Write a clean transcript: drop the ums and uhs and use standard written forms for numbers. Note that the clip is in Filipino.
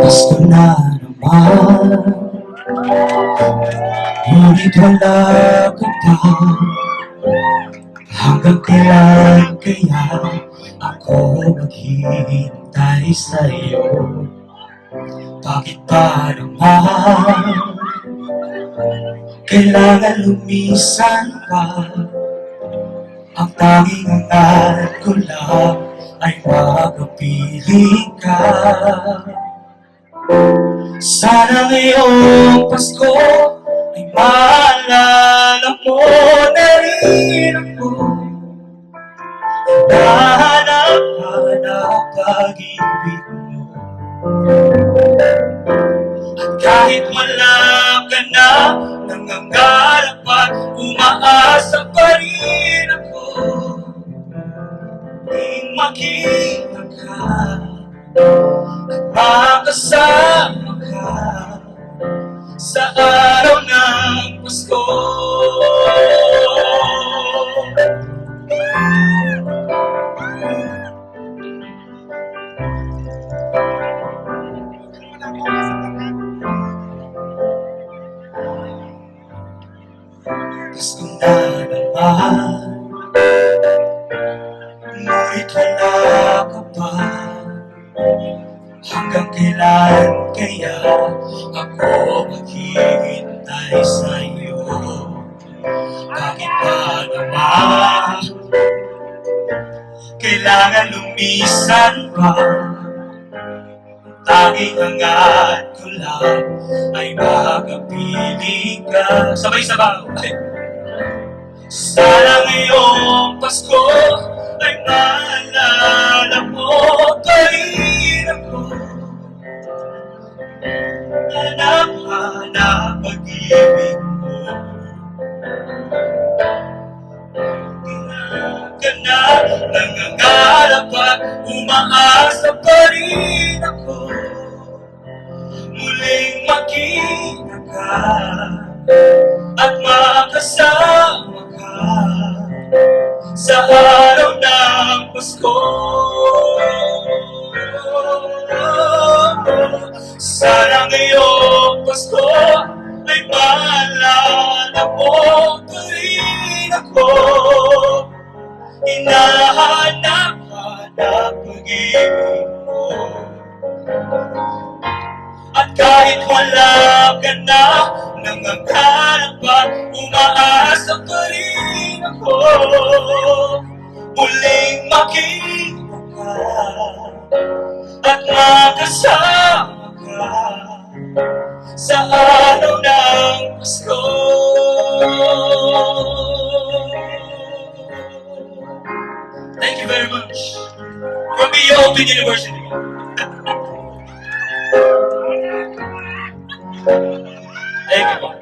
Gusto na naman, ngunit wala ka pa. Hanggang kailan kaya ako maghihintay sa'yo? Bakit ba naman kailangan lumisan ka? Ang tanging hangat ko lang ay makapiling ka. Sana ngayong Pasko ay maalala mo na rin ako. Hinahanap-hanap pag-ibig mo. At kahit wala ka na, nangangarap at umaasa pa rin ako. Muling makita ka at makasama ka sa araw ng Pasko. Pasko na naman, ngunit wala ka pa. Hanggang kailan kaya ako maghihintay sa iyo? Bakit ba naman kailangan lumisan pa? Tanging hangad ko lang ay makapiling ka. Sabay-sabay. Sana ngayong Pasko ay maalala mo pa rin ako. Hanap-hanap pag-ibig mo. Ka na, nangangarap at umaasa pa rin ako. Muling makita ka at makasama ka sa araw ng Pasko. Sana ngayong Pasko ay maalala mo pa rin ako. Hinahanap-hanap pag-ibig mo. At kahit wala ka na, nangangarap at umaasa pa rin ako. Muling makita ka at makasama ka sa araw ng Pasko. Thank you very much. From the Open University. Thank you.